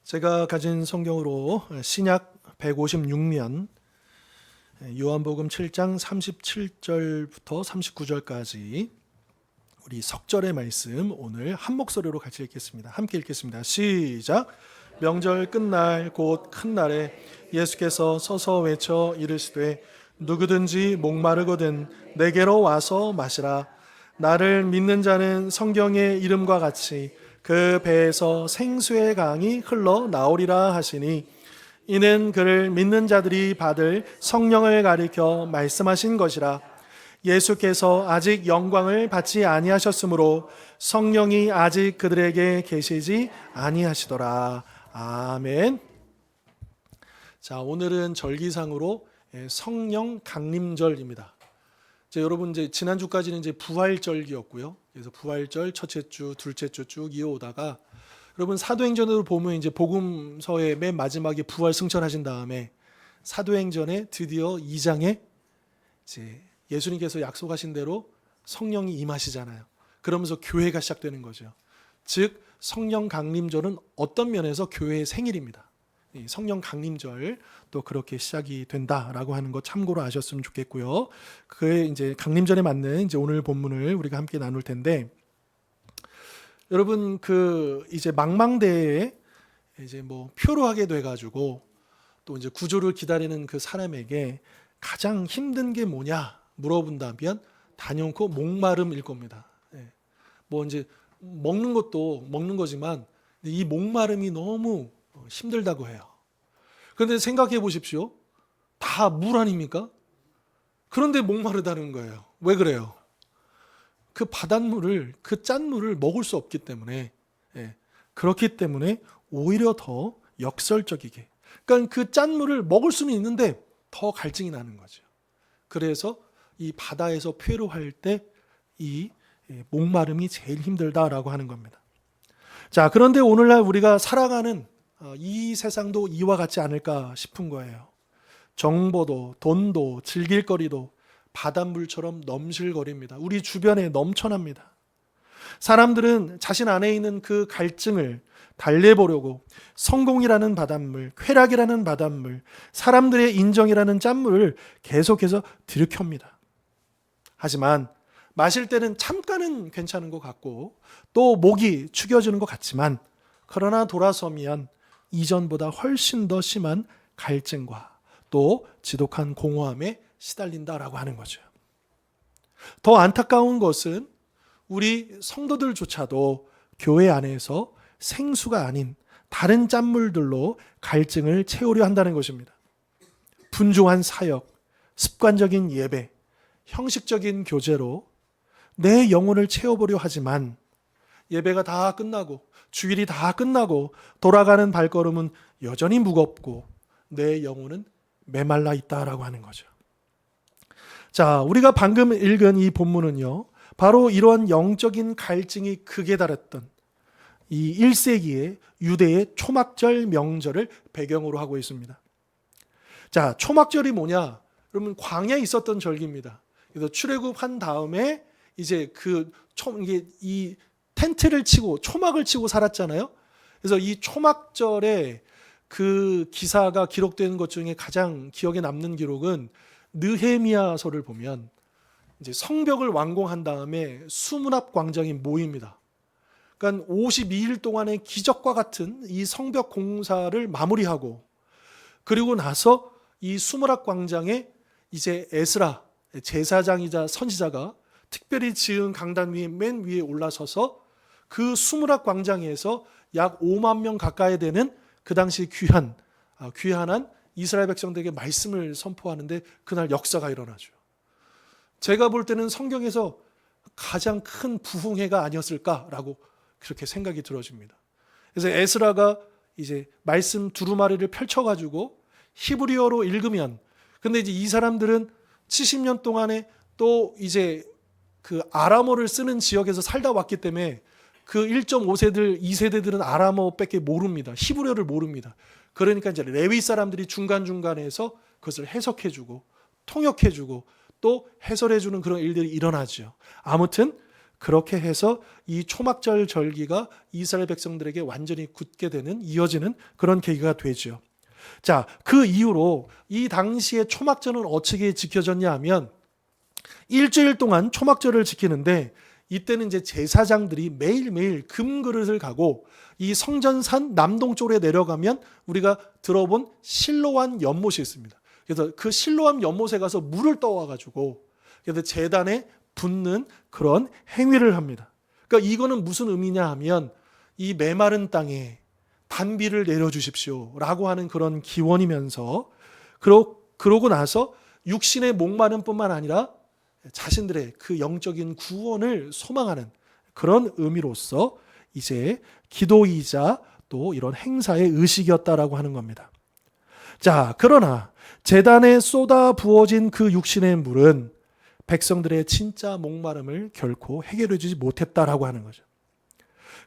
제가 가진 성경으로 신약 156면 요한복음 7장 37절부터 39절까지 우리 석절의 말씀 오늘 한 목소리로 같이 읽겠습니다. 함께 읽겠습니다. 시작. 명절 끝날 곧 큰 날에 예수께서 서서 외쳐 이르시되 누구든지 목마르거든 내게로 와서 마시라. 나를 믿는 자는 성경의 이름과 같이 그 배에서 생수의 강이 흘러 나오리라 하시니 이는 그를 믿는 자들이 받을 성령을 가리켜 말씀하신 것이라. 예수께서 아직 영광을 받지 아니하셨으므로 성령이 아직 그들에게 계시지 아니하시더라. 아멘. 자, 오늘은 절기상으로 성령 강림절입니다. 여러분 지난주까지는 부활절기였고요. 그래서 부활절 첫째 주, 둘째 주 쭉 이어오다가 여러분 사도행전으로 보면 복음서의 맨 마지막에 부활 승천하신 다음에 사도행전의 드디어 2장에 예수님께서 약속하신 대로 성령이 임하시잖아요. 그러면서 교회가 시작되는 거죠. 즉 성령 강림절은 어떤 면에서 교회의 생일입니다. 성령 강림절 또 그렇게 시작이 된다라고 하는 거 참고로 아셨으면 좋겠고요. 그의 강림절에 맞는 오늘 본문을 우리가 함께 나눌 텐데, 여러분 망망대해에 표로 하게 돼가지고 또 구조를 기다리는 그 사람에게 가장 힘든 게 뭐냐 물어본다면 단연코 목마름일 겁니다. 먹는 것도 먹는 거지만 이 목마름이 너무 힘들다고 해요. 그런데 생각해 보십시오. 다 물 아닙니까? 그런데 목마르다는 거예요. 왜 그래요? 그 바닷물을, 그 짠물을 먹을 수 없기 때문에, 그렇기 때문에 오히려 더 역설적이게, 그러니까 그 짠물을 먹을 수는 있는데 더 갈증이 나는 거죠. 그래서 이 바다에서 표류할 때 이 목마름이 제일 힘들다라고 하는 겁니다. 자, 그런데 오늘날 우리가 살아가는 이 세상도 이와 같지 않을까 싶은 거예요. 정보도 돈도 즐길 거리도 바닷물처럼 넘실거립니다. 우리 주변에 넘쳐납니다. 사람들은 자신 안에 있는 그 갈증을 달래보려고 성공이라는 바닷물, 쾌락이라는 바닷물, 사람들의 인정이라는 짠물을 계속해서 들이켭니다. 하지만 마실 때는 잠깐은 괜찮은 것 같고 또 목이 축여지는 것 같지만, 그러나 돌아서면 이전보다 훨씬 더 심한 갈증과 또 지독한 공허함에 시달린다라고 하는 거죠. 더 안타까운 것은 우리 성도들조차도 교회 안에서 생수가 아닌 다른 짠물들로 갈증을 채우려 한다는 것입니다. 분주한 사역, 습관적인 예배, 형식적인 교제로 내 영혼을 채워보려 하지만 예배가 다 끝나고 주일이 다 끝나고 돌아가는 발걸음은 여전히 무겁고 내 영혼은 메말라 있다라고 하는 거죠. 자, 우리가 방금 읽은 이 본문은요, 바로 이러한 영적인 갈증이 극에 달했던 이 1세기의 유대의 초막절 명절을 배경으로 하고 있습니다. 자, 초막절이 뭐냐? 여러분 광야에 있었던 절기입니다. 그래서 출애굽한 다음에 이 텐트를 치고 초막을 치고 살았잖아요. 그래서 이 초막절에 그 기사가 기록되는 것 중에 가장 기억에 남는 기록은 느헤미야서를 보면 성벽을 완공한 다음에 수문앞 광장이 모입니다. 그러니까 52일 동안의 기적과 같은 이 성벽 공사를 마무리하고, 그리고 나서 이 수문앞 광장에 에스라 제사장이자 선지자가 특별히 지은 강단 위에 맨 위에 올라서서 그 수문앞 광장에서 약 5만 명 가까이 되는 그 당시 귀한한 이스라엘 백성들에게 말씀을 선포하는데 그날 역사가 일어나죠. 제가 볼 때는 성경에서 가장 큰 부흥회가 아니었을까라고 그렇게 생각이 들어집니다. 그래서 에스라가 말씀 두루마리를 펼쳐가지고 히브리어로 읽으면, 근데 이 사람들은 70년 동안에 또 그 아람어를 쓰는 지역에서 살다 왔기 때문에 그 1.5세들, 2세대들은 아람어밖에 모릅니다. 히브리어를 모릅니다. 그러니까 레위 사람들이 중간중간에서 그것을 해석해주고 통역해주고 또 해설해주는 그런 일들이 일어나죠. 아무튼 그렇게 해서 이 초막절 절기가 이스라엘 백성들에게 완전히 굳게 되는, 이어지는 그런 계기가 되죠. 자, 그 이후로 이 당시에 초막절은 어떻게 지켜졌냐 하면 일주일 동안 초막절을 지키는데, 이때는 이제 제사장들이 매일매일 금그릇을 가고 이 성전산 남동쪽에 내려가면 우리가 들어본 실로암 연못이 있습니다. 그래서 그 실로암 연못에 가서 물을 떠와 가지고 그래서 제단에 붓는 그런 행위를 합니다. 그러니까 이거는 무슨 의미냐 하면 이 메마른 땅에 단비를 내려주십시오라고 하는 그런 기원이면서, 그러고 나서 육신의 목마름 뿐만 아니라 자신들의 그 영적인 구원을 소망하는 그런 의미로서 이제 기도이자 또 이런 행사의 의식이었다라고 하는 겁니다. 자, 그러나 제단에 쏟아 부어진 그 육신의 물은 백성들의 진짜 목마름을 결코 해결해 주지 못했다라고 하는 거죠.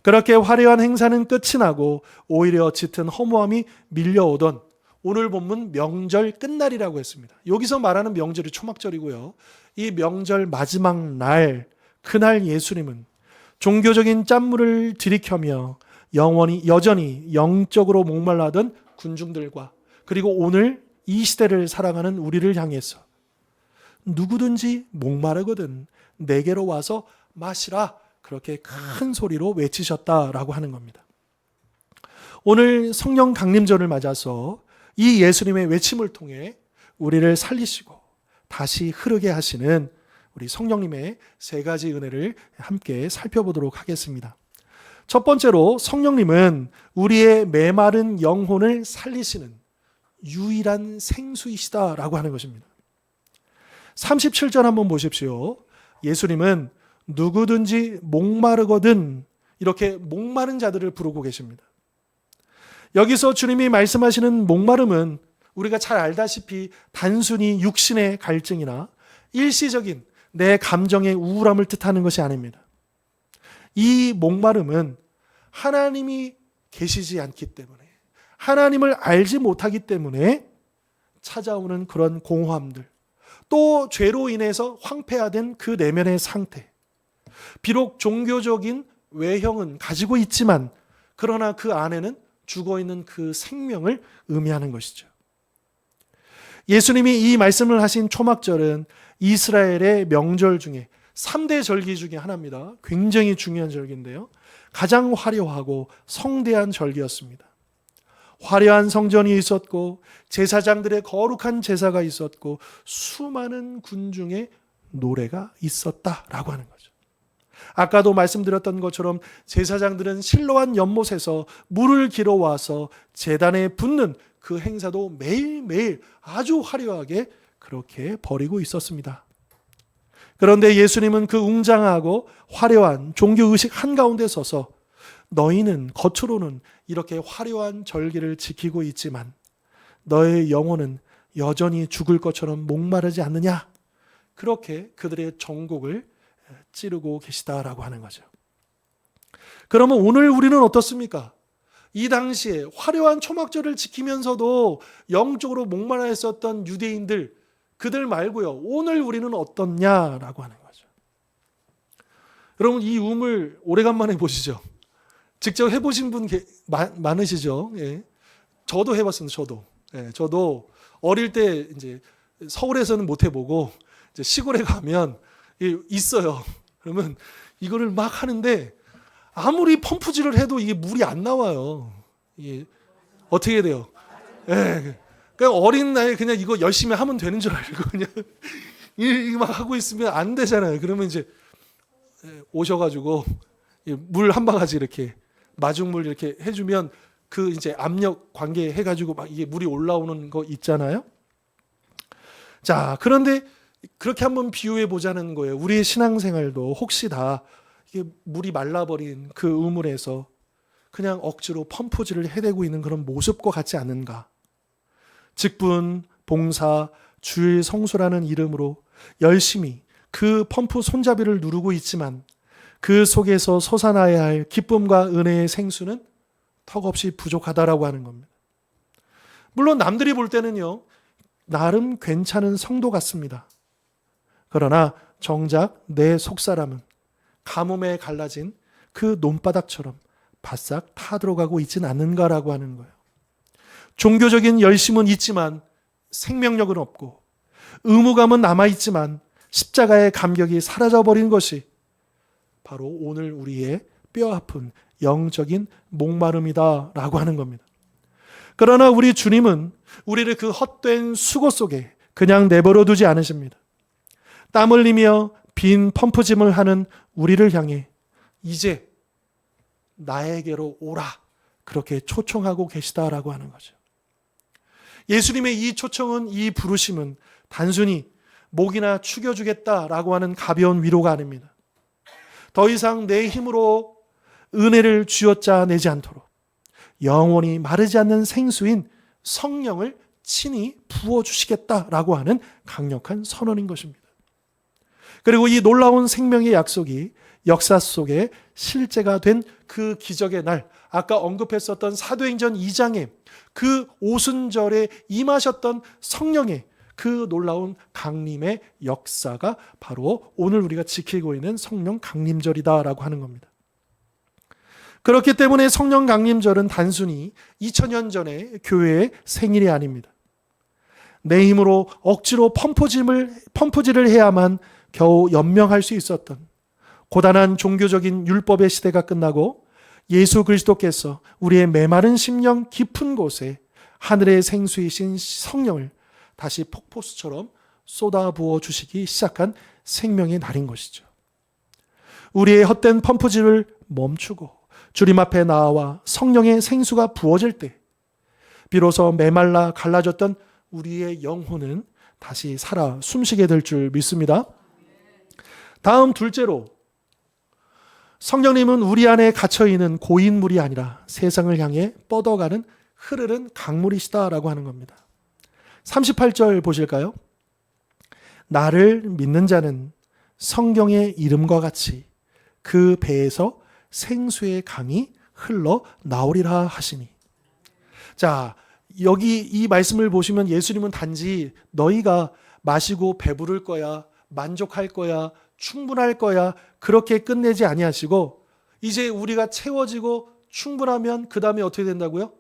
그렇게 화려한 행사는 끝이 나고 오히려 짙은 허무함이 밀려오던 오늘 본문 명절 끝날이라고 했습니다. 여기서 말하는 명절이 초막절이고요. 이 명절 마지막 날, 그날 예수님은 종교적인 짠물을 들이켜며 여전히 영적으로 목말라던 군중들과, 그리고 오늘 이 시대를 살아가는 우리를 향해서 누구든지 목마르거든 내게로 와서 마시라, 그렇게 큰 소리로 외치셨다라고 하는 겁니다. 오늘 성령 강림절을 맞아서 이 예수님의 외침을 통해 우리를 살리시고 다시 흐르게 하시는 우리 성령님의 세 가지 은혜를 함께 살펴보도록 하겠습니다. 첫 번째로, 성령님은 우리의 메마른 영혼을 살리시는 유일한 생수이시다라고 하는 것입니다. 37절 한번 보십시오. 예수님은 누구든지 목마르거든, 이렇게 목마른 자들을 부르고 계십니다. 여기서 주님이 말씀하시는 목마름은 우리가 잘 알다시피 단순히 육신의 갈증이나 일시적인 내 감정의 우울함을 뜻하는 것이 아닙니다. 이 목마름은 하나님이 계시지 않기 때문에, 하나님을 알지 못하기 때문에 찾아오는 그런 공허함들, 또 죄로 인해서 황폐화된 그 내면의 상태, 비록 종교적인 외형은 가지고 있지만 그러나 그 안에는 죽어있는 그 생명을 의미하는 것이죠. 예수님이 이 말씀을 하신 초막절은 이스라엘의 명절 중에 3대 절기 중에 하나입니다. 굉장히 중요한 절기인데요, 가장 화려하고 성대한 절기였습니다. 화려한 성전이 있었고 제사장들의 거룩한 제사가 있었고 수많은 군중의 노래가 있었다라고 하는 거죠. 아까도 말씀드렸던 것처럼 제사장들은 실로암 연못에서 물을 길어와서 제단에 붓는 그 행사도 매일매일 아주 화려하게 그렇게 벌이고 있었습니다. 그런데 예수님은 그 웅장하고 화려한 종교의식 한가운데 서서 너희는 겉으로는 이렇게 화려한 절기를 지키고 있지만 너의 영혼은 여전히 죽을 것처럼 목마르지 않느냐, 그렇게 그들의 정곡을 찌르고 계시다라고 하는 거죠. 그러면 오늘 우리는 어떻습니까? 이 당시에 화려한 초막절을 지키면서도 영적으로 목말라 했었던 유대인들, 그들 말고요, 오늘 우리는 어떻냐라고 하는 거죠. 여러분, 이 음을 오래간만에 보시죠. 직접 해보신 분 많으시죠? 예. 저도 해봤습니다. 저도 어릴 때 이제 서울에서는 못 해보고 이제 시골에 가면 있어요. 그러면 이거를 막 하는데 아무리 펌프질을 해도 이게 물이 안 나와요. 이게 어떻게 돼요? 예. 그러니까 어린 나이에 그냥 이거 열심히 하면 되는 줄 알고 그냥 이거 막 하고 있으면 안 되잖아요. 그러면 이제 오셔가지고 물 한 바가지 이렇게 마중물 이렇게 해주면 그 이제 압력 관계 해가지고 막 이게 물이 올라오는 거 있잖아요. 자, 그런데 그렇게 한번 비유해 보자는 거예요. 우리의 신앙생활도 혹시 다 이게 물이 말라버린 그 우물에서 그냥 억지로 펌프질을 해대고 있는 그런 모습과 같지 않은가? 직분, 봉사, 주일 성수라는 이름으로 열심히 그 펌프 손잡이를 누르고 있지만 그 속에서 솟아나야 할 기쁨과 은혜의 생수는 턱없이 부족하다라고 하는 겁니다. 물론 남들이 볼 때는요, 나름 괜찮은 성도 같습니다. 그러나 정작 내 속사람은 가뭄에 갈라진 그 논바닥처럼 바싹 타들어가고 있진 않는가라고 하는 거예요. 종교적인 열심은 있지만 생명력은 없고, 의무감은 남아있지만 십자가의 감격이 사라져버린 것이 바로 오늘 우리의 뼈아픈 영적인 목마름이다라고 하는 겁니다. 그러나 우리 주님은 우리를 그 헛된 수고 속에 그냥 내버려 두지 않으십니다. 땀 흘리며 빈 펌프짐을 하는 우리를 향해 이제 나에게로 오라, 그렇게 초청하고 계시다라고 하는 거죠. 예수님의 이 초청은, 이 부르심은 단순히 목이나 축여주겠다라고 하는 가벼운 위로가 아닙니다. 더 이상 내 힘으로 은혜를 쥐어짜 내지 않도록 영원히 마르지 않는 생수인 성령을 친히 부어주시겠다라고 하는 강력한 선언인 것입니다. 그리고 이 놀라운 생명의 약속이 역사 속에 실제가 된 그 기적의 날, 아까 언급했었던 사도행전 2장에 그 오순절에 임하셨던 성령의 그 놀라운 강림의 역사가 바로 오늘 우리가 지키고 있는 성령 강림절이다라고 하는 겁니다. 그렇기 때문에 성령 강림절은 단순히 2000년 전의 교회의 생일이 아닙니다. 내 힘으로 억지로 펌프질을 해야만 겨우 연명할 수 있었던 고단한 종교적인 율법의 시대가 끝나고 예수 그리스도께서 우리의 메마른 심령 깊은 곳에 하늘의 생수이신 성령을 다시 폭포수처럼 쏟아부어 주시기 시작한 생명의 날인 것이죠. 우리의 헛된 펌프질을 멈추고 주님 앞에 나와 성령의 생수가 부어질 때 비로소 메말라 갈라졌던 우리의 영혼은 다시 살아 숨쉬게 될 줄 믿습니다. 다음 둘째로, 성령님은 우리 안에 갇혀있는 고인물이 아니라 세상을 향해 뻗어가는 흐르는 강물이시다라고 하는 겁니다. 38절 보실까요? 나를 믿는 자는 성경의 이름과 같이 그 배에서 생수의 강이 흘러 나오리라 하시니. 자, 여기 이 말씀을 보시면 예수님은 단지 너희가 마시고 배부를 거야, 만족할 거야, 충분할 거야, 그렇게 끝내지 아니하시고 이제 우리가 채워지고 충분하면 그 다음에 어떻게 된다고요?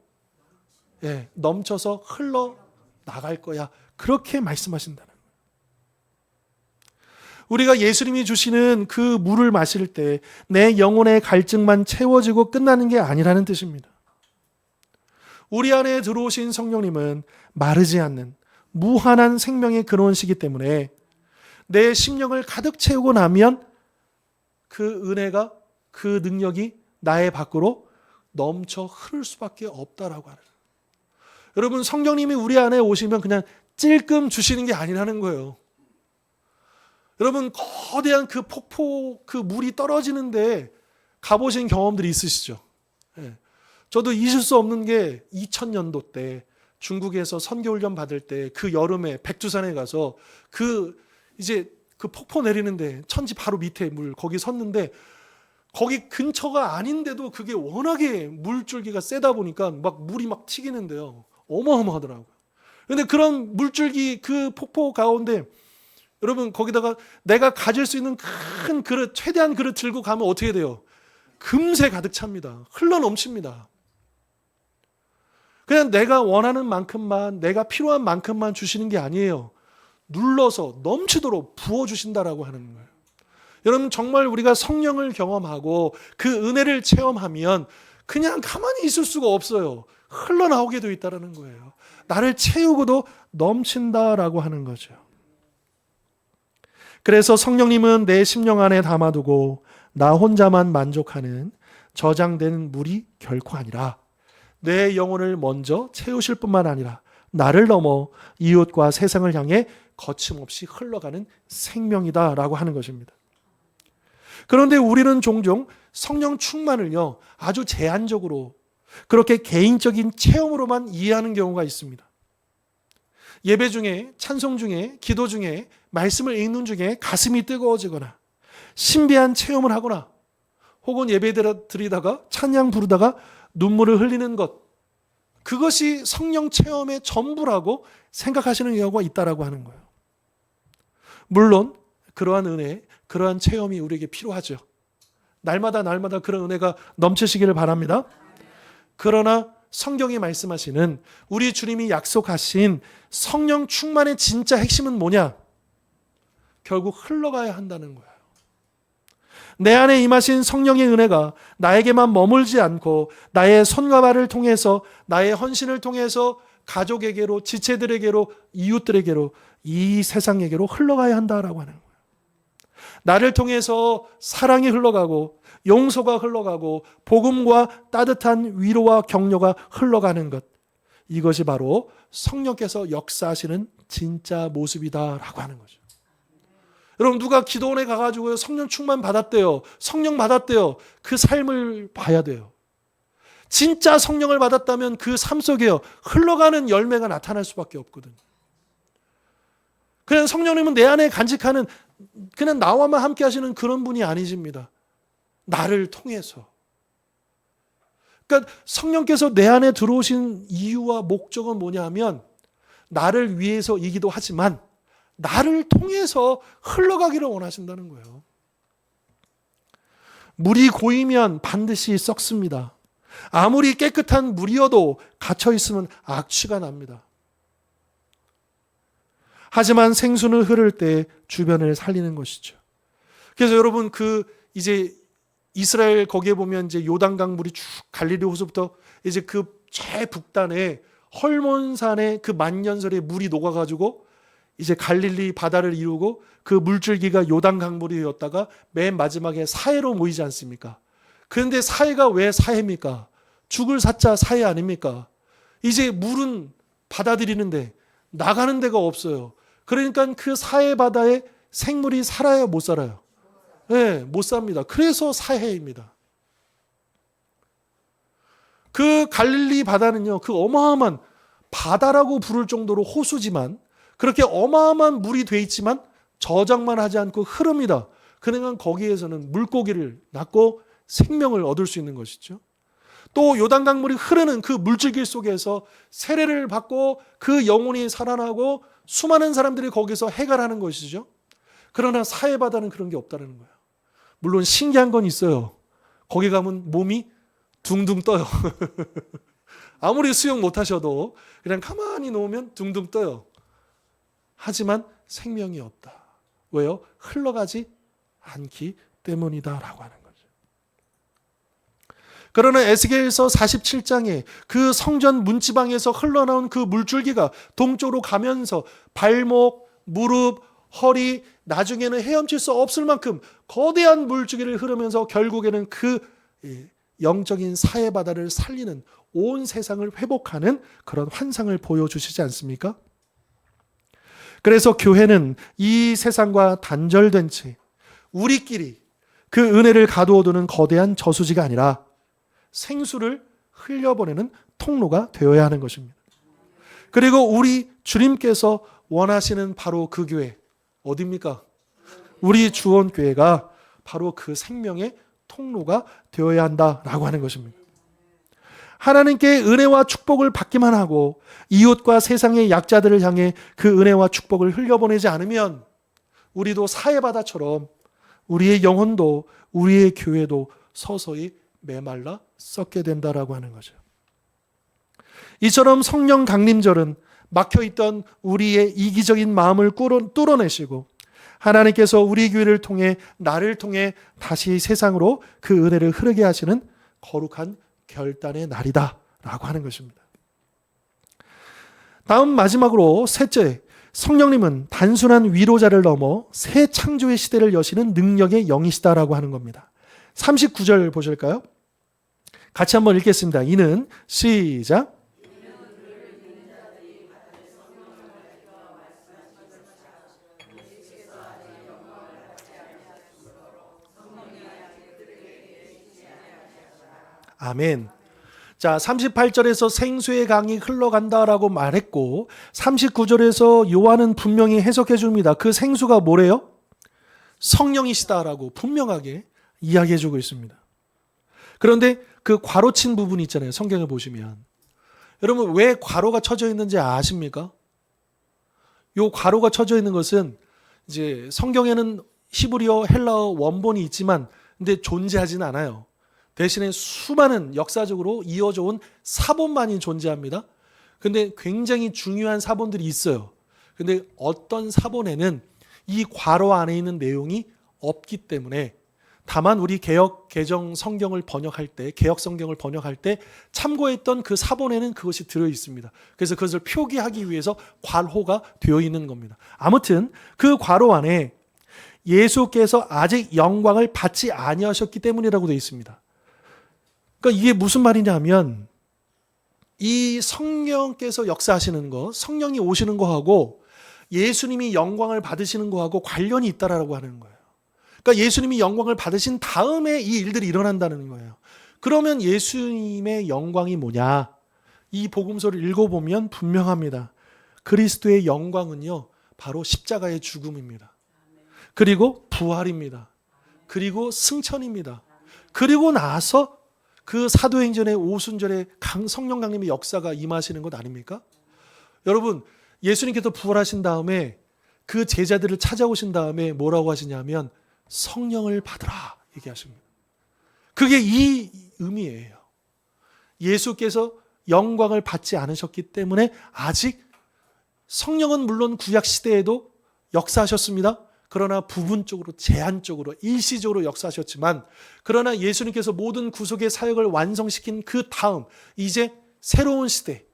예, 넘쳐서 흘러 나갈 거야, 그렇게 말씀하신다는 거예요. 우리가 예수님이 주시는 그 물을 마실 때 내 영혼의 갈증만 채워지고 끝나는 게 아니라는 뜻입니다. 우리 안에 들어오신 성령님은 마르지 않는 무한한 생명의 근원이시기 때문에 내 심령을 가득 채우고 나면 그 은혜가, 그 능력이 나의 밖으로 넘쳐 흐를 수밖에 없다라고 하는. 여러분, 성령님이 우리 안에 오시면 그냥 찔끔 주시는 게 아니라는 거예요. 여러분, 거대한 그 폭포, 그 물이 떨어지는데 가보신 경험들이 있으시죠? 예. 저도 잊을 수 없는 게 2000년도 때 중국에서 선교훈련 받을 때 그 여름에 백두산에 가서 이제 그 폭포 내리는데 천지 바로 밑에 물 거기 섰는데 거기 근처가 아닌데도 그게 워낙에 물줄기가 세다 보니까 막 물이 막 튀기는데요. 어마어마하더라고요. 그런데 그런 물줄기 그 폭포 가운데 여러분, 거기다가 내가 가질 수 있는 큰 그릇, 최대한 그릇 들고 가면 어떻게 돼요? 금세 가득 찹니다. 흘러 넘칩니다. 그냥 내가 원하는 만큼만, 내가 필요한 만큼만 주시는 게 아니에요. 눌러서 넘치도록 부어주신다라고 하는 거예요. 여러분, 정말 우리가 성령을 경험하고 그 은혜를 체험하면 그냥 가만히 있을 수가 없어요. 흘러나오게 되어 있다는 거예요. 나를 채우고도 넘친다라고 하는 거죠. 그래서 성령님은 내 심령 안에 담아두고 나 혼자만 만족하는 저장된 물이 결코 아니라 내 영혼을 먼저 채우실 뿐만 아니라 나를 넘어 이웃과 세상을 향해 거침없이 흘러가는 생명이다라고 하는 것입니다. 그런데 우리는 종종 성령 충만을요, 아주 제한적으로 그렇게 개인적인 체험으로만 이해하는 경우가 있습니다. 예배 중에, 찬송 중에, 기도 중에, 말씀을 읽는 중에 가슴이 뜨거워지거나 신비한 체험을 하거나 혹은 예배 드리다가 찬양 부르다가 눈물을 흘리는 것, 그것이 성령 체험의 전부라고 생각하시는 경우가 있다라고 하는 거예요. 물론 그러한 은혜, 그러한 체험이 우리에게 필요하죠. 날마다 그런 은혜가 넘치시기를 바랍니다. 그러나 성경이 말씀하시는 우리 주님이 약속하신 성령 충만의 진짜 핵심은 뭐냐? 결국 흘러가야 한다는 거예요. 내 안에 임하신 성령의 은혜가 나에게만 머물지 않고 나의 손과 발을 통해서, 나의 헌신을 통해서 가족에게로, 지체들에게로, 이웃들에게로, 이 세상에게로 흘러가야 한다라고 하는 거예요. 나를 통해서 사랑이 흘러가고 용서가 흘러가고 복음과 따뜻한 위로와 격려가 흘러가는 것, 이것이 바로 성령께서 역사하시는 진짜 모습이다라고 하는 거죠. 여러분, 누가 기도원에 가가지고 성령 충만 받았대요, 성령 받았대요, 그 삶을 봐야 돼요. 진짜 성령을 받았다면 그 삶 속에 흘러가는 열매가 나타날 수밖에 없거든요. 그냥 성령님은 내 안에 간직하는, 그냥 나와만 함께 하시는 그런 분이 아니십니다. 나를 통해서. 그러니까 성령께서 내 안에 들어오신 이유와 목적은 뭐냐 하면 나를 위해서이기도 하지만 나를 통해서 흘러가기를 원하신다는 거예요. 물이 고이면 반드시 썩습니다. 아무리 깨끗한 물이어도 갇혀 있으면 악취가 납니다. 하지만 생수는 흐를 때 주변을 살리는 것이죠. 그래서 여러분, 이제 이스라엘 거기에 보면 이제 요단강 물이 쭉 갈릴리 호수부터 이제 그 최북단에 헐몬산의 그 만년설에 물이 녹아가지고 이제 갈릴리 바다를 이루고 그 물줄기가 요단강 물이었다가 맨 마지막에 사해로 모이지 않습니까? 그런데 사해가 왜 사해입니까? 죽을 사자 사해 아닙니까? 이제 물은 받아들이는데 나가는 데가 없어요. 그러니까 그 사해 바다에 생물이 살아야 못 살아요? 네, 못 삽니다. 그래서 사해입니다. 그 갈릴리 바다는요, 그 어마어마한 바다라고 부를 정도로 호수지만, 그렇게 어마어마한 물이 돼 있지만 저장만 하지 않고 흐릅니다. 그러니까 거기에서는 물고기를 낳고 생명을 얻을 수 있는 것이죠. 또 요단강 물이 흐르는 그 물줄기 속에서 세례를 받고 그 영혼이 살아나고 수많은 사람들이 거기서 해갈하는 것이죠. 그러나 사해바다는 그런 게 없다는 거예요. 물론 신기한 건 있어요. 거기 가면 몸이 둥둥 떠요. 아무리 수영 못하셔도 그냥 가만히 놓으면 둥둥 떠요. 하지만 생명이 없다. 왜요? 흘러가지 않기 때문이다라고 하는 거죠. 그러나 에스겔서 47장에 그 성전 문지방에서 흘러나온 그 물줄기가 동쪽으로 가면서 발목, 무릎, 허리, 나중에는 헤엄칠 수 없을 만큼 거대한 물줄기를 흐르면서 결국에는 그 영적인 사해바다를 살리는, 온 세상을 회복하는 그런 환상을 보여주시지 않습니까? 그래서 교회는 이 세상과 단절된 채 우리끼리 그 은혜를 가두어두는 거대한 저수지가 아니라 생수를 흘려보내는 통로가 되어야 하는 것입니다. 그리고 우리 주님께서 원하시는 바로 그 교회, 어디입니까? 우리 주원교회가 바로 그 생명의 통로가 되어야 한다라고 하는 것입니다. 하나님께 은혜와 축복을 받기만 하고 이웃과 세상의 약자들을 향해 그 은혜와 축복을 흘려보내지 않으면 우리도 사해바다처럼 우리의 영혼도 우리의 교회도 서서히 메말라 썩게 된다라고 하는 거죠. 이처럼 성령 강림절은 막혀있던 우리의 이기적인 마음을 뚫어내시고 하나님께서 우리 교회를 통해, 나를 통해 다시 세상으로 그 은혜를 흐르게 하시는 거룩한 결단의 날이다 라고 하는 것입니다. 다음 마지막으로 셋째, 성령님은 단순한 위로자를 넘어 새 창조의 시대를 여시는 능력의 영이시다라고 하는 겁니다. 39절 보실까요? 같이 한번 읽겠습니다. 이는 시작. 아멘. 자, 38절에서 생수의 강이 흘러간다라고 말했고 39절에서 요한은 분명히 해석해 줍니다. 그 생수가 뭐래요? 성령이시다라고 분명하게 이야기해 주고 있습니다. 그런데 그 괄호 친 부분 있잖아요. 성경을 보시면. 여러분, 왜 괄호가 쳐져 있는지 아십니까? 요 괄호가 쳐져 있는 것은 이제 성경에는 히브리어, 헬라어 원본이 있지만 근데 존재하지는 않아요. 대신에 수많은 역사적으로 이어져 온 사본만이 존재합니다. 근데 굉장히 중요한 사본들이 있어요. 근데 어떤 사본에는 이 괄호 안에 있는 내용이 없기 때문에 다만 우리 개역 개정 성경을 번역할 때, 개역 성경을 번역할 때 참고했던 그 사본에는 그것이 들어 있습니다. 그래서 그것을 표기하기 위해서 괄호가 되어 있는 겁니다. 아무튼 그 괄호 안에 예수께서 아직 영광을 받지 아니하셨기 때문이라고 되어 있습니다. 그러니까 이게 무슨 말이냐면 이 성령께서 역사하시는 거, 성령이 오시는 거하고 예수님이 영광을 받으시는 거하고 관련이 있다라고 하는 거예요. 그러니까 예수님이 영광을 받으신 다음에 이 일들이 일어난다는 거예요. 그러면 예수님의 영광이 뭐냐? 이 복음서를 읽어보면 분명합니다. 그리스도의 영광은요, 바로 십자가의 죽음입니다. 그리고 부활입니다. 그리고 승천입니다. 그리고 나서 그 사도행전의 오순절에 성령 강림의 역사가 임하시는 것 아닙니까? 여러분, 예수님께서 부활하신 다음에 그 제자들을 찾아오신 다음에 뭐라고 하시냐면 성령을 받으라 얘기하십니다. 그게 이 의미예요. 예수께서 영광을 받지 않으셨기 때문에 아직 성령은 물론 구약 시대에도 역사하셨습니다. 그러나 부분적으로 제한적으로 일시적으로 역사하셨지만 그러나 예수님께서 모든 구속의 사역을 완성시킨 그 다음 이제 새로운 시대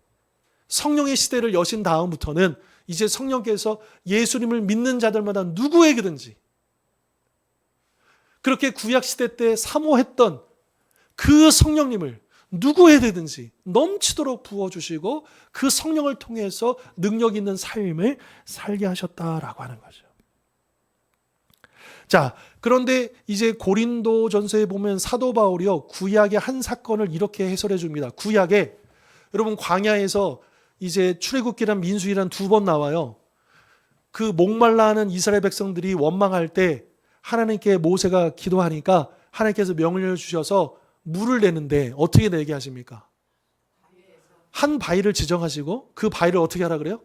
성령의 시대를 여신 다음부터는 이제 성령께서 예수님을 믿는 자들마다 누구에게든지 그렇게 구약시대 때 사모했던 그 성령님을 누구에게든지 넘치도록 부어주시고 그 성령을 통해서 능력 있는 삶을 살게 하셨다라고 하는 거죠. 자, 그런데 이제 고린도전서에 보면 사도 바울이요 구약의 한 사건을 이렇게 해설해 줍니다. 구약에 여러분 광야에서 이제 출애굽기란 민수기란 두 번 나와요. 그 목말라 하는 이스라엘 백성들이 원망할 때 하나님께 모세가 기도하니까 하나님께서 명령을 주셔서 물을 내는데 어떻게 내게 하십니까? 한 바위를 지정하시고 그 바위를 어떻게 하라 그래요?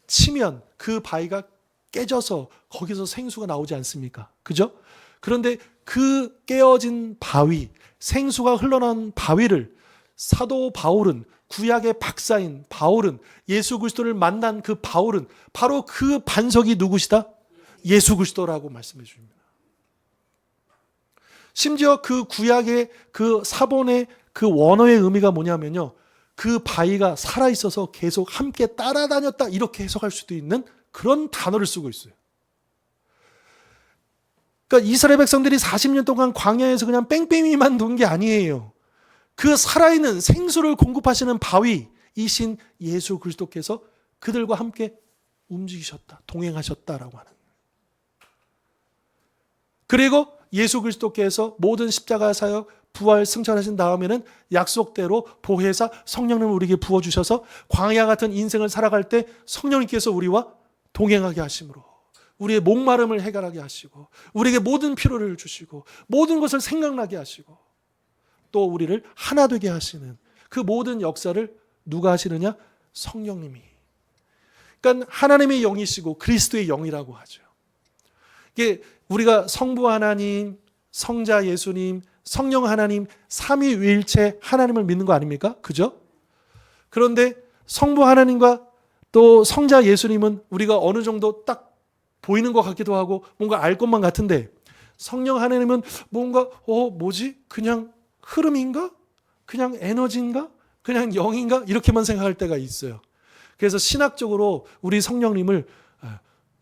치면 그 바위가 깨져서 거기서 생수가 나오지 않습니까? 그죠? 그런데 그 깨어진 바위, 생수가 흘러난 바위를 사도 바울은 구약의 박사인 바울은 예수 그리스도를 만난 그 바울은 바로 그 반석이 누구시다? 예수 그리스도라고 말씀해 주십니다. 심지어 그 구약의 그 사본의 그 원어의 의미가 뭐냐면요. 그 바위가 살아있어서 계속 함께 따라다녔다 이렇게 해석할 수도 있는 그런 단어를 쓰고 있어요. 그러니까 이스라엘 백성들이 40년 동안 광야에서 그냥 뺑뺑이만 돈 게 아니에요. 그 살아있는 생수를 공급하시는 바위이신 예수 그리스도께서 그들과 함께 움직이셨다, 동행하셨다라고 하는. 그리고 예수 그리스도께서 모든 십자가 사역, 부활, 승천하신 다음에는 약속대로 보혜사 성령님을 우리에게 부어주셔서 광야 같은 인생을 살아갈 때 성령님께서 우리와 동행하게 하심으로 우리의 목마름을 해결하게 하시고 우리에게 모든 필요를 주시고 모든 것을 생각나게 하시고 또 우리를 하나 되게 하시는 그 모든 역사를 누가 하시느냐? 성령님이. 그러니까 하나님의 영이시고 그리스도의 영이라고 하죠. 이게 우리가 성부 하나님, 성자 예수님, 성령 하나님, 삼위일체 하나님을 믿는 거 아닙니까? 그죠? 그런데 성부 하나님과 또 성자 예수님은 우리가 어느 정도 딱 보이는 것 같기도 하고 뭔가 알 것만 같은데 성령 하나님은 뭔가 뭐지? 그냥 흐름인가? 그냥 에너지인가? 그냥 영인가? 이렇게만 생각할 때가 있어요. 그래서 신학적으로 우리 성령님을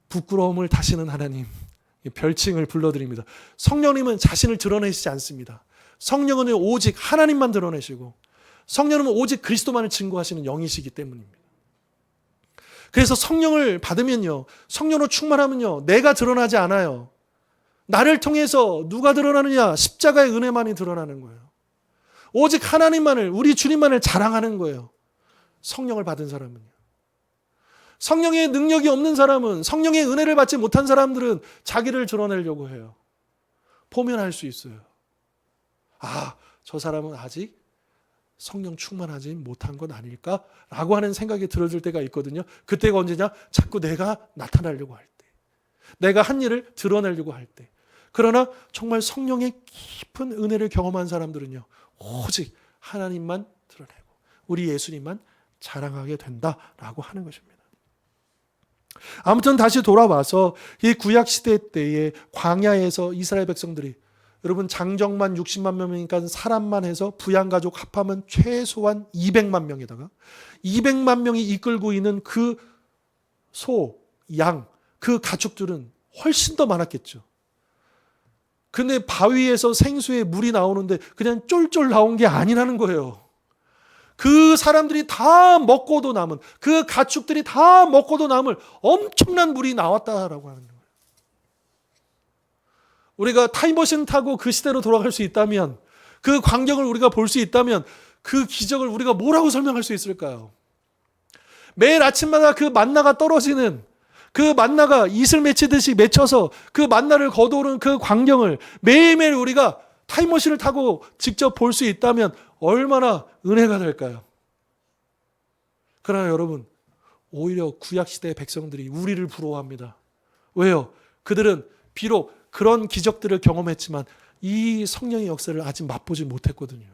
부끄러움을 다시는 하나님 별칭을 불러드립니다. 성령님은 자신을 드러내시지 않습니다. 성령은 오직 하나님만 드러내시고 성령은 오직 그리스도만을 증거하시는 영이시기 때문입니다. 그래서 성령을 받으면요, 성령으로 충만하면요, 내가 드러나지 않아요. 나를 통해서 누가 드러나느냐? 십자가의 은혜만이 드러나는 거예요. 오직 하나님만을, 우리 주님만을 자랑하는 거예요. 성령을 받은 사람은요. 성령의 능력이 없는 사람은, 성령의 은혜를 받지 못한 사람들은 자기를 드러내려고 해요. 보면 알 수 있어요. 아, 저 사람은 아직 성령 충만하지 못한 건 아닐까라고 하는 생각이 들어질 때가 있거든요. 그때가 언제냐? 자꾸 내가 나타나려고 할 때. 내가 한 일을 드러내려고 할 때. 그러나 정말 성령의 깊은 은혜를 경험한 사람들은요, 오직 하나님만 드러내고 우리 예수님만 자랑하게 된다라고 하는 것입니다. 아무튼 다시 돌아와서 이 구약시대 때에 광야에서 이스라엘 백성들이, 여러분 장정만 60만 명이니까 사람만 해서 부양가족 합하면 최소한 200만 명에다가 200만 명이 이끌고 있는 그 소, 양, 그 가축들은 훨씬 더 많았겠죠. 근데 바위에서 생수에 물이 나오는데 그냥 쫄쫄 나온 게 아니라는 거예요. 그 사람들이 다 먹고도 남은, 그 가축들이 다 먹고도 남을 엄청난 물이 나왔다라고 하는 거예요. 우리가 타임머신 타고 그 시대로 돌아갈 수 있다면, 그 광경을 우리가 볼 수 있다면 그 기적을 우리가 뭐라고 설명할 수 있을까요? 매일 아침마다 그 만나가 떨어지는, 그 만나가 이슬 맺히듯이 맺혀서 그 만나를 거두는 그 광경을 매일매일 우리가 타임머신을 타고 직접 볼 수 있다면 얼마나 은혜가 될까요? 그러나 여러분, 오히려 구약시대의 백성들이 우리를 부러워합니다. 왜요? 그들은 비록 그런 기적들을 경험했지만 이 성령의 역사를 아직 맛보지 못했거든요.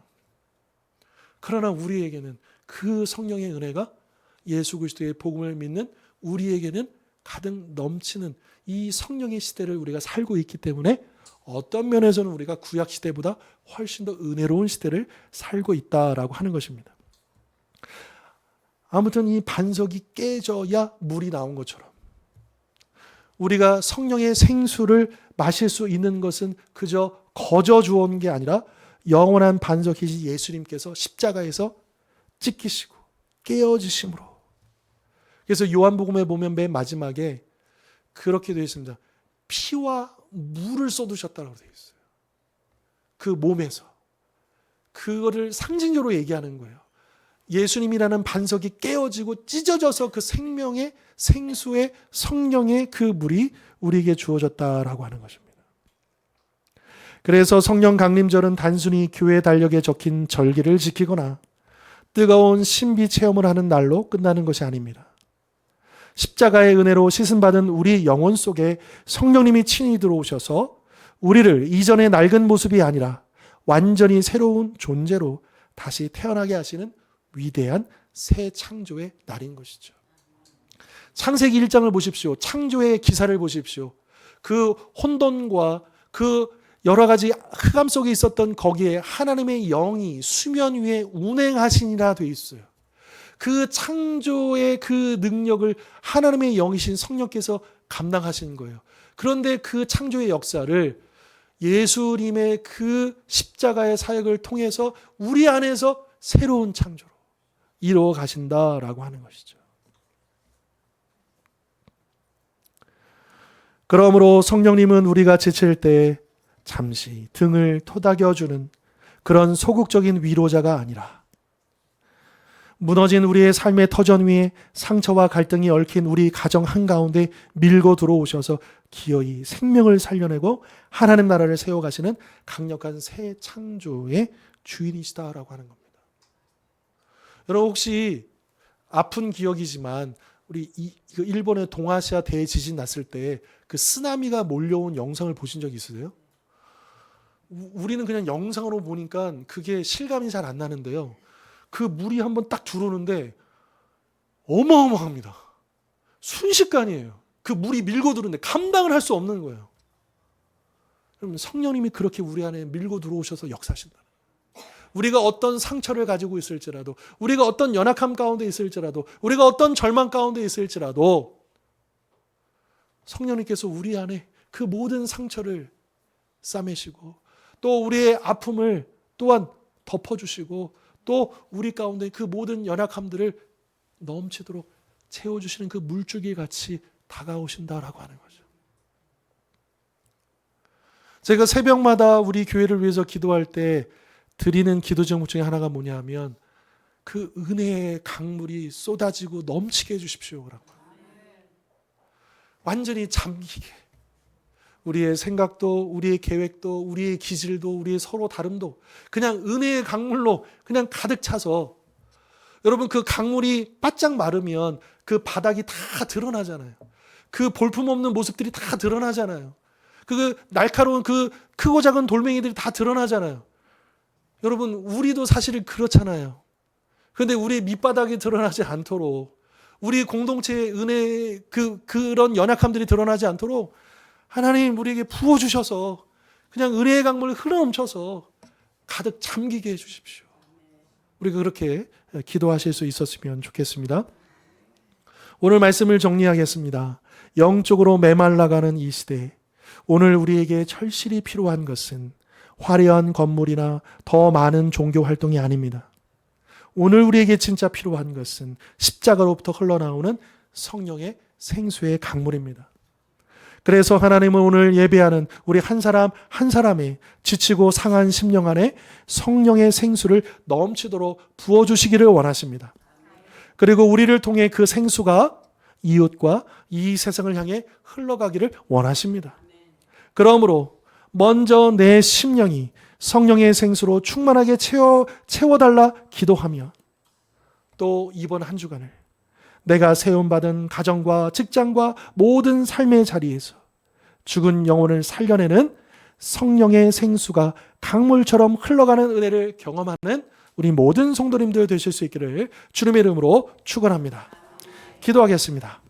그러나 우리에게는 그 성령의 은혜가, 예수 그리스도의 복음을 믿는 우리에게는 가득 넘치는 이 성령의 시대를 우리가 살고 있기 때문에 어떤 면에서는 우리가 구약 시대보다 훨씬 더 은혜로운 시대를 살고 있다라고 하는 것입니다. 아무튼 이 반석이 깨져야 물이 나온 것처럼 우리가 성령의 생수를 마실 수 있는 것은 그저 거저 주온 게 아니라 영원한 반석이신 예수님께서 십자가에서 찢기시고 깨어지심으로. 그래서 요한복음에 보면 맨 마지막에 그렇게 되어 있습니다. 피와 물을 쏟으셨다고 되어 있어요. 그 몸에서. 그거를 상징적으로 얘기하는 거예요. 예수님이라는 반석이 깨어지고 찢어져서 그 생명의 생수의 성령의 그 물이 우리에게 주어졌다라고 하는 것입니다. 그래서 성령 강림절은 단순히 교회 달력에 적힌 절기를 지키거나 뜨거운 신비 체험을 하는 날로 끝나는 것이 아닙니다. 십자가의 은혜로 씻음받은 우리 영혼 속에 성령님이 친히 들어오셔서 우리를 이전의 낡은 모습이 아니라 완전히 새로운 존재로 다시 태어나게 하시는 위대한 새 창조의 날인 것이죠. 창세기 1장을 보십시오. 창조의 기사를 보십시오. 그 혼돈과 그 여러 가지 흑암 속에 있었던 거기에 하나님의 영이 수면 위에 운행하시니라 되어 있어요. 그 창조의 그 능력을 하나님의 영이신 성령께서 감당하시는 거예요. 그런데 그 창조의 역사를 예수님의 그 십자가의 사역을 통해서 우리 안에서 새로운 창조로 이루어 가신다라고 하는 것이죠. 그러므로 성령님은 우리가 지칠 때 잠시 등을 토닥여주는 그런 소극적인 위로자가 아니라 무너진 우리의 삶의 터전 위에 상처와 갈등이 얽힌 우리 가정 한가운데 밀고 들어오셔서 기어이 생명을 살려내고 하나님 나라를 세워가시는 강력한 새 창조의 주인이시다라고 하는 겁니다. 여러분 혹시 아픈 기억이지만 우리 일본의 동아시아 대지진 났을 때 그 쓰나미가 몰려온 영상을 보신 적 있으세요? 우리는 그냥 영상으로 보니까 그게 실감이 잘 안 나는데요. 그 물이 한번 딱 들어오는데 어마어마합니다. 순식간이에요. 그 물이 밀고 들어오는데 감당을 할 수 없는 거예요. 그러면 성령님이 그렇게 우리 안에 밀고 들어오셔서 역사하신다. 우리가 어떤 상처를 가지고 있을지라도, 우리가 어떤 연약함 가운데 있을지라도, 우리가 어떤 절망 가운데 있을지라도 성령님께서 우리 안에 그 모든 상처를 싸매시고 또 우리의 아픔을 또한 덮어주시고 또 우리 가운데 그 모든 연약함들을 넘치도록 채워주시는 그 물줄기 같이 다가오신다라고 하는 거죠. 제가 새벽마다 우리 교회를 위해서 기도할 때 드리는 기도 제목 중에 하나가 뭐냐 하면 그 은혜의 강물이 쏟아지고 넘치게 해주십시오라고. 완전히 잠기게. 우리의 생각도, 우리의 계획도, 우리의 기질도, 우리의 서로 다름도 그냥 은혜의 강물로 그냥 가득 차서, 여러분 그 강물이 바짝 마르면 그 바닥이 다 드러나잖아요. 그 볼품없는 모습들이 다 드러나잖아요. 그 날카로운 그 크고 작은 돌멩이들이 다 드러나잖아요. 여러분, 우리도 사실 그렇잖아요. 그런데 우리 밑바닥이 드러나지 않도록, 우리 공동체의 은혜, 그런 연약함들이 드러나지 않도록 하나님 우리에게 부어주셔서 그냥 은혜의 강물을 흘러넘쳐서 가득 잠기게 해주십시오. 우리가 그렇게 기도하실 수 있었으면 좋겠습니다. 오늘 말씀을 정리하겠습니다. 영적으로 메말라가는 이 시대에 오늘 우리에게 절실히 필요한 것은 화려한 건물이나 더 많은 종교 활동이 아닙니다. 오늘 우리에게 진짜 필요한 것은 십자가로부터 흘러나오는 성령의 생수의 강물입니다. 그래서 하나님은 오늘 예배하는 우리 한 사람 한 사람의 지치고 상한 심령 안에 성령의 생수를 넘치도록 부어주시기를 원하십니다. 그리고 우리를 통해 그 생수가 이웃과 이 세상을 향해 흘러가기를 원하십니다. 그러므로 먼저 내 심령이 성령의 생수로 충만하게 채워달라 기도하며, 또 이번 한 주간을 내가 세움받은 가정과 직장과 모든 삶의 자리에서 죽은 영혼을 살려내는 성령의 생수가 강물처럼 흘러가는 은혜를 경험하는 우리 모든 성도님들 되실 수 있기를 주님의 이름으로 축원합니다. 기도하겠습니다.